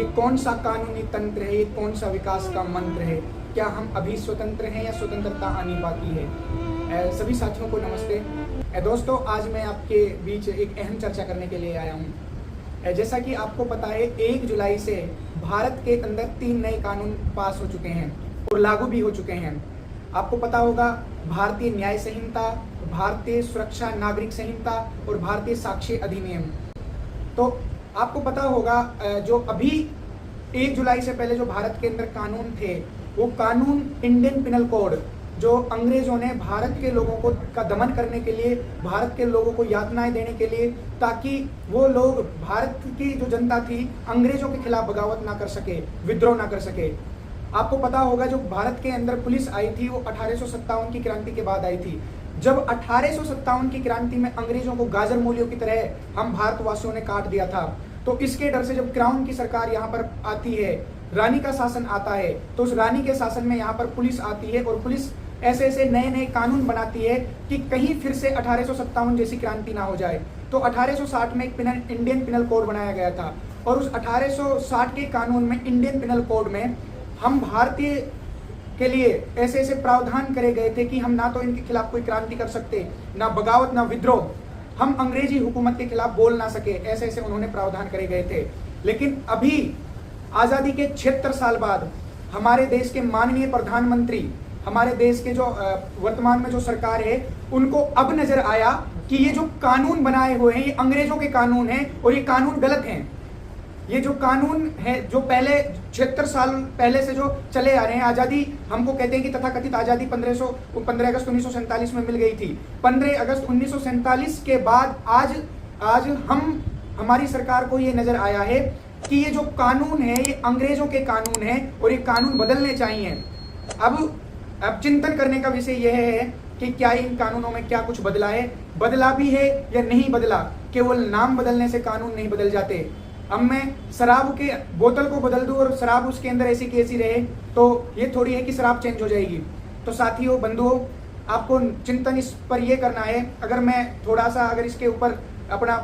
ये कौन सा कानूनी तंत्र है, ये कौन सा विकास का मंत्र है? क्या हम अभी स्वतंत्र हैं या स्वतंत्रता आनी बाकी है? सभी साथियों को नमस्ते। दोस्तों, आज मैं आपके बीच एक अहम चर्चा करने के लिए आया हूँ। जैसा कि आपको पता है, 1 जुलाई से भारत के अंदर 3 नए कानून पास हो चुके हैं और लागू भी हो चुके हैं। आपको पता होगा, भारतीय न्याय संहिता, भारतीय सुरक्षा नागरिक संहिता और भारतीय साक्ष्य अधिनियम। तो आपको पता होगा, जो अभी 1 जुलाई से पहले जो भारत के अंदर कानून थे, वो कानून इंडियन पिनल कोड, जो अंग्रेजों ने भारत के लोगों को का दमन करने के लिए, भारत के लोगों को यातनाएं देने के लिए, ताकि वो लोग, भारत की जो जनता थी, अंग्रेजों के खिलाफ बगावत ना कर सके, विद्रोह ना कर सके। आपको पता होगा, जो भारत के अंदर पुलिस आई थी, वो 1857 की क्रांति के बाद आई थी। जब 1857 की क्रांति में अंग्रेजों को गाजर मूलियों की तरह हम भारतवासियों ने काट दिया था, तो इसके डर से जब क्राउन की सरकार यहाँ पर आती है, रानी का शासन आता है, तो उस रानी के शासन में यहाँ पर पुलिस आती है और पुलिस ऐसे ऐसे नए नए कानून बनाती है कि कहीं फिर से 1857 जैसी क्रांति ना हो जाए। तो 1860 में एक इंडियन पिनल कोड बनाया गया था और उस 1860 के कानून में, इंडियन पिनल कोड में, हम भारतीय के लिए ऐसे ऐसे प्रावधान करे गए थे कि हम ना तो इनके खिलाफ कोई क्रांति कर सकते, ना बगावत, ना विद्रोह, हम अंग्रेजी हुकूमत के खिलाफ बोल ना सके, ऐसे ऐसे उन्होंने प्रावधान करे गए थे। लेकिन अभी आज़ादी के 76 साल बाद हमारे देश के माननीय प्रधानमंत्री, हमारे देश के जो वर्तमान में जो सरकार है, उनको अब नजर आया कि ये जो कानून बनाए हुए हैं, ये अंग्रेजों के कानून हैं और ये कानून गलत हैं। ये जो कानून है, जो पहले 76 साल पहले से जो चले आ रहे हैं, आज़ादी हमको कहते हैं कि तथाकथित आज़ादी 15 अगस्त 1947 में मिल गई थी। 15 अगस्त 1947 के बाद आज हमारी सरकार को ये नजर आया है कि ये जो कानून है, ये अंग्रेजों के कानून है और ये कानून बदलने चाहिए। अब चिंतन करने का विषय यह है कि क्या इन कानूनों में क्या कुछ बदला है, बदला भी है या नहीं बदला। केवल नाम बदलने से कानून नहीं बदल जाते। अब मैं शराब के बोतल को बदल दूं और शराब उसके अंदर ऐसी की ऐसी रहे, तो ये थोड़ी है कि शराब चेंज हो जाएगी। तो साथियों, बंधुओं, आपको चिंतन इस पर यह करना है। अगर मैं थोड़ा सा अगर इसके ऊपर अपना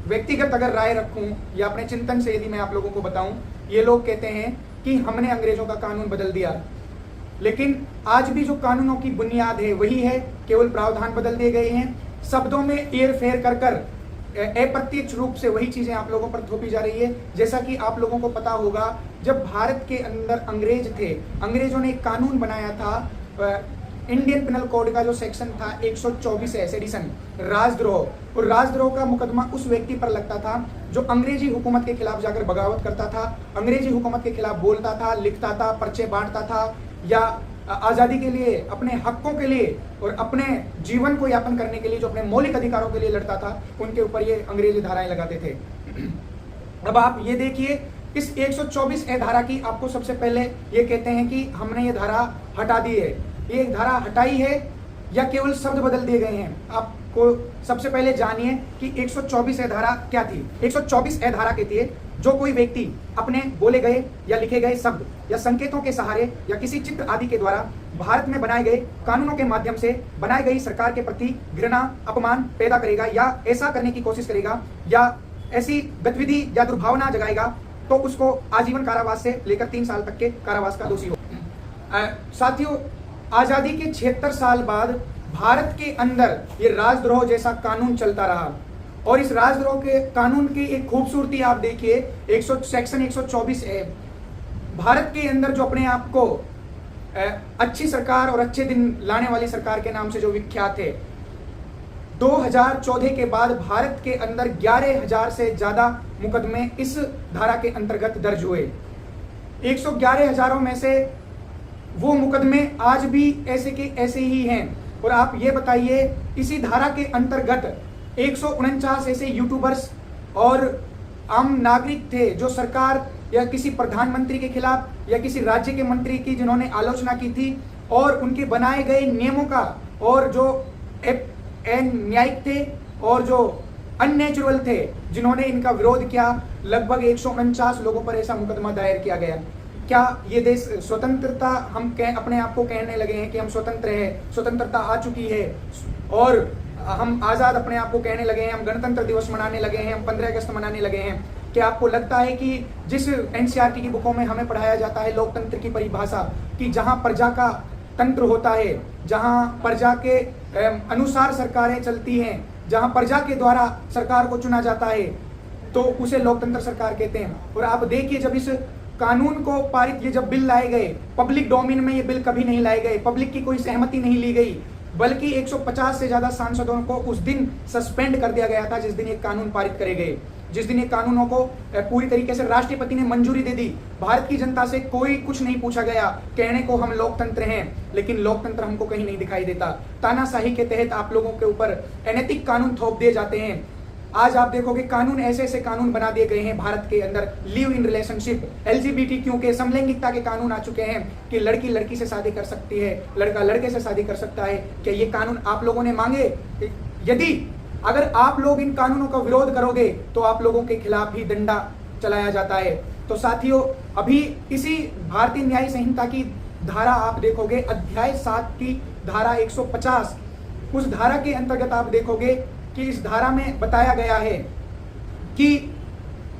व्यक्तिगत अगर राय रखूं या अपने चिंतन से यदि मैं आप लोगों को बताऊं, ये लोग कहते हैं कि हमने अंग्रेजों का कानून बदल दिया, लेकिन आज भी जो कानूनों की बुनियाद है वही है, केवल प्रावधान बदल दिए गए हैं। शब्दों में हेर फेर कर अप्रत्यक्ष रूप से वही चीजें आप लोगों पर थोपी जा रही है। जैसा कि आप लोगों को पता होगा, जब भारत के अंदर अंग्रेज थे, अंग्रेजों ने एक कानून बनाया था, इंडियन पिनल कोड का जो सेक्शन था 124 है, सेडिशन, राजद्रोह। और राजद्रोह का मुकदमा उस व्यक्ति पर लगता था जो अंग्रेजी हुकूमत के खिलाफ जाकर बगावत करता था, अंग्रेजी हुकूमत के खिलाफ बोलता था, लिखता था, पर्चे बांटता था, या आज़ादी के लिए, अपने हकों के लिए और अपने जीवन को यापन करने के लिए जो अपने मौलिक अधिकारों के लिए लड़ता था, उनके ऊपर ये अंग्रेजी धाराएं लगाते थे। अब आप ये देखिए, इस 124 ए धारा की आपको सबसे पहले ये कहते हैं कि हमने ये धारा हटा दी है। ये धारा हटाई है या केवल शब्द बदल दिए गए हैं? आपको सबसे पहले जानिए कि 124 ए धारा क्या थी। 124 ए धारा कहती है, जो कोई व्यक्ति अपने बोले गए या लिखे गए शब्द या संकेतों के सहारे या किसी चित्र आदि के द्वारा भारत में बनाए गए कानूनों के माध्यम से बनाई गई सरकार के प्रति घृणा, अपमान पैदा करेगा या ऐसा करने की कोशिश करेगा या ऐसी गतिविधि या दुर्भावना जगाएगा, तो उसको आजीवन कारावास से लेकर 3 साल तक के कारावास का दोषी हो। साथियों, आजादी के 76 साल बाद भारत के अंदर ये राजद्रोह जैसा कानून चलता रहा और इस राजद्रोह के कानून की एक खूबसूरती आप देखिए, सेक्शन 124 है। भारत के अंदर जो अपने आप को अच्छी सरकार और अच्छे दिन लाने वाली सरकार के नाम से जो विख्यात है, 2014 के बाद भारत के अंदर 11,000 से ज्यादा मुकदमे इस धारा के अंतर्गत दर्ज हुए। 111,000 में से वो मुकदमे आज भी ऐसे के ऐसे ही हैं। और आप ये बताइए, इसी धारा के अंतर्गत 149 ऐसे यूट्यूबर्स और आम नागरिक थे जो सरकार या किसी प्रधानमंत्री के खिलाफ या किसी राज्य के मंत्री की जिन्होंने आलोचना की थी और उनके बनाए गए नियमों का, और जो न्यायिक थे और जो अननेचुरल थे जिन्होंने इनका विरोध किया, लगभग 149 लोगों पर ऐसा मुकदमा दायर किया गया। क्या ये देश स्वतंत्रता, हम अपने आप को कहने लगे हैं कि हम स्वतंत्र हैं, स्वतंत्रता आ चुकी है और हम आज़ाद अपने आप को कहने लगे हैं, हम गणतंत्र दिवस मनाने लगे हैं, हम 15 अगस्त मनाने लगे हैं, क्या आपको लगता है कि जिस एनसीईआरटी की बुकों में हमें पढ़ाया जाता है लोकतंत्र की परिभाषा, कि जहां प्रजा का तंत्र होता है, जहां प्रजा के अनुसार सरकारें चलती हैं, जहां प्रजा के द्वारा सरकार को चुना जाता है, तो उसे लोकतंत्र सरकार कहते हैं। और आप देखिए, जब इस कानून को पारित, ये जब बिल लाए गए, पब्लिक डोमेन में ये बिल कभी नहीं लाए गए, पब्लिक की कोई सहमति नहीं ली गई, बल्कि 150 से ज्यादा सांसदों को उस दिन सस्पेंड कर दिया गया था जिस दिन ये कानून पारित करे गए, जिस दिन ये कानूनों को पूरी तरीके से राष्ट्रपति ने मंजूरी दे दी। भारत की जनता से कोई कुछ नहीं पूछा गया, कहने को हम लोकतंत्र हैं, लेकिन लोकतंत्र हमको कहीं नहीं दिखाई देता। तानाशाही के तहत आप लोगों के ऊपर अनैतिक कानून थोप दिए जाते हैं। आज आप देखोगे कानून, ऐसे ऐसे कानून बना दिए गए हैं भारत के अंदर, लिव इन रिलेशनशिप, LGBTQ के, समलैंगिकता के कानून आ चुके हैं कि लड़की लड़की से शादी कर सकती है, लड़का लड़के से शादी कर सकता है। क्या ये कानून आप लोगों ने मांगे? यदि अगर आप लोग इन कानूनों का विरोध करोगे तो आप लोगों के खिलाफ ही डंडा चलाया जाता है। तो साथियों, अभी इसी भारतीय न्याय संहिता की धारा आप देखोगे, अध्याय 7 की धारा 150, उस धारा के अंतर्गत आप देखोगे कि इस धारा में बताया गया है कि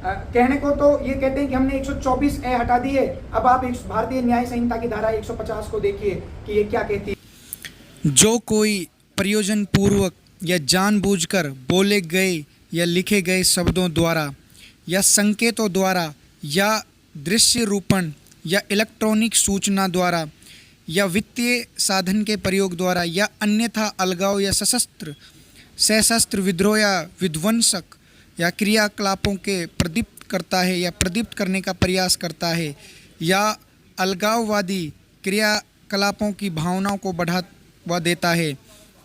कहने को तो ये कहते हैं कि हमने 124A हटा दी है। अब आप भारतीय न्याय संहिता की धारा 150 को देखिए कि ये क्या कहती है। जो कोई प्रयोजन पूर्वक या जानबूझकर बोले गए या लिखे गए शब्दों द्वारा या संकेतों द्वारा या दृश्य रूपण या इलेक्ट्रॉनिक सूचना द्वारा या वित्तीय साधन के प्रयोग द्वारा या अन्यथा अलगाव या सशस्त्र विद्रोह या विध्वंसक या क्रियाकलापों के प्रदीप्त करता है या प्रदीप्त करने का प्रयास करता है या अलगाववादी क्रियाकलापों की भावनाओं को बढ़ावा देता है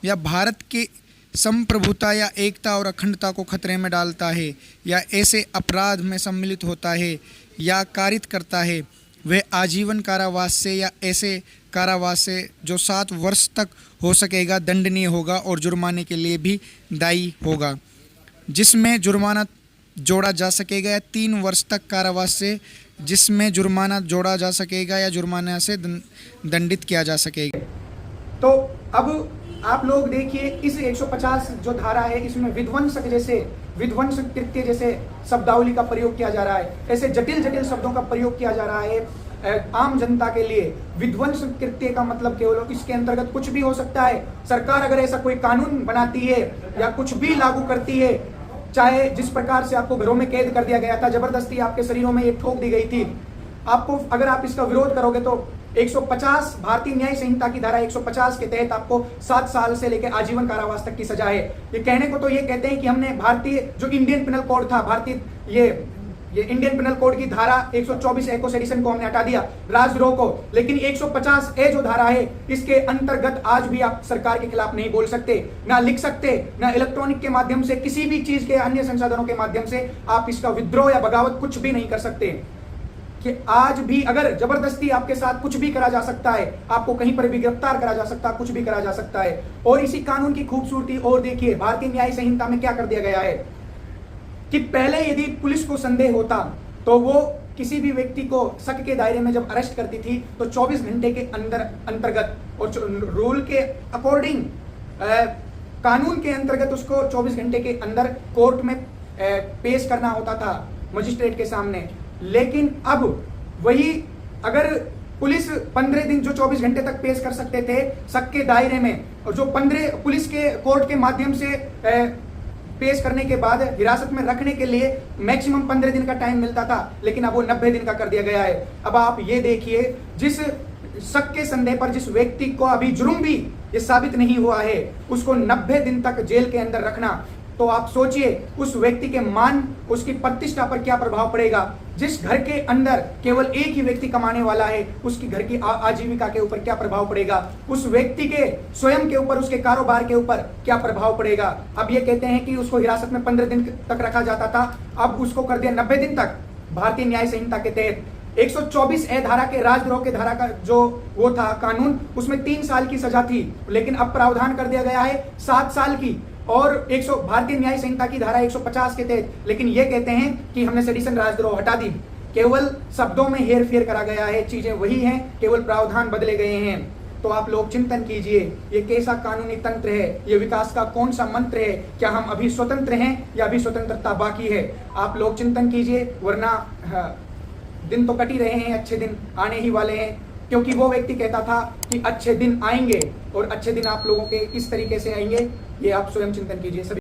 या भारत के संप्रभुता या एकता और अखंडता को खतरे में डालता है या ऐसे अपराध में सम्मिलित होता है या कारित करता है, वह आजीवन कारावास से या ऐसे कारावास से जो 7 वर्ष तक हो सकेगा दंडनीय होगा और जुर्माने के लिए भी दायी होगा, जिसमें जुर्माना जोड़ा जा सकेगा, या 3 वर्ष तक कारावास से जिसमें जुर्माना जोड़ा जा सकेगा या जुर्माना से दंडित किया जा सकेगा। तो अब आप लोग देखिए, इस 150 जो धारा है, इसमें विध्वंसक कृत्य जैसे शब्दावली का प्रयोग किया जा रहा है, ऐसे जटिल जटिल शब्दों का प्रयोग किया जा रहा है आम जनता के लिए। विध्वंस कृत्य का मतलब केवल इसके अंतर्गत कुछ भी हो सकता है। सरकार अगर ऐसा कोई कानून बनाती है या कुछ भी लागू करती है, चाहे जिस प्रकार से आपको घरों में कैद कर दिया गया था, जबरदस्ती आपके शरीरों में ये ठोक दी गई थी, आपको अगर आप इसका विरोध करोगे तो 150 भारतीय न्याय संहिता की धारा 150 के तहत आपको 7 साल से लेकर आजीवन कारावास तक की सजा है। ये कहने को तो ये कहते हैं कि हमने भारतीय जो इंडियन पिनल कोड था, भारतीय ये इंडियन पिनल कोड की धारा 124A को सेडिशन को हमने हटा दिया, राजद्रोह को, लेकिन 150A जो धारा है इसके अंतर्गत आज भी आप सरकार के खिलाफ नहीं बोल सकते, ना लिख सकते, ना इलेक्ट्रॉनिक के माध्यम से, किसी भी चीज के अन्य संसाधनों के माध्यम से आप इसका विद्रोह या बगावत कुछ भी नहीं कर सकते। कि आज भी अगर जबरदस्ती आपके साथ कुछ भी करा जा सकता है, आपको कहीं पर भी गिरफ्तार करा जा सकता है, कुछ भी करा जा सकता है। और इसी कानून की खूबसूरती और देखिए, भारतीय न्याय संहिता में क्या कर दिया गया है कि पहले यदि पुलिस को संदेह होता तो वो किसी भी व्यक्ति को शक के दायरे में जब अरेस्ट करती थी तो 24 घंटे के अंतर्गत और रूल के अकॉर्डिंग, कानून के अंतर्गत उसको 24 घंटे के अंदर कोर्ट में पेश करना होता था मजिस्ट्रेट के सामने। लेकिन अब वही अगर पुलिस 15 दिन जो 24 घंटे तक पेश कर सकते थे शक के दायरे में, और जो 15 पुलिस के कोर्ट के माध्यम से पेश करने के बाद हिरासत में रखने के लिए मैक्सिमम 15 दिन का टाइम मिलता था, लेकिन अब वो 90 दिन का कर दिया गया है। अब आप ये देखिए, जिस शक के संदेह पर जिस व्यक्ति को अभी जुर्म भी ये साबित नहीं हुआ है, उसको 90 दिन तक जेल के अंदर रखना, तो आप सोचिए उस व्यक्ति के मान, उसकी प्रतिष्ठा पर क्या प्रभाव पड़ेगा। जिस घर के अंदर केवल एक ही व्यक्ति कमाने वाला है, उसकी घर की आजीविका के ऊपर क्या प्रभाव पड़ेगा, उस व्यक्ति के स्वयं के ऊपर, उसके कारोबार के ऊपर क्या प्रभाव पड़ेगा। अब ये कहते हैं कि उसको हिरासत में 15 दिन तक रखा जाता था, अब उसको कर दिया 90 दिन तक। भारतीय न्याय संहिता के तहत 124A धारा के राजद्रोह के धारा का जो वो था कानून, उसमें 3 साल की सजा थी, लेकिन अब प्रावधान कर दिया गया है 7 साल की। और भारतीय न्याय संहिता की धारा 150 के तहत, लेकिन ये कहते हैं कि हमने सेडिशन राजद्रोह हटा दी। केवल शब्दों में हेर फेर करा गया है, चीजें वही हैं, केवल प्रावधान बदले गए हैं। तो आप लोग चिंतन कीजिए, ये कैसा कानूनी तंत्र है, ये विकास का कौन सा मंत्र है, क्या हम अभी स्वतंत्र हैं या अभी स्वतंत्रता बाकी है। आप लोग चिंतन कीजिए, वरना दिन तो कट ही रहे हैं, अच्छे दिन आने ही वाले हैं। क्योंकि वो व्यक्ति कहता था कि अच्छे दिन आएंगे, और अच्छे दिन आप लोगों के किस तरीके से आएंगे, ये आप स्वयं चिंतन कीजिए। सभी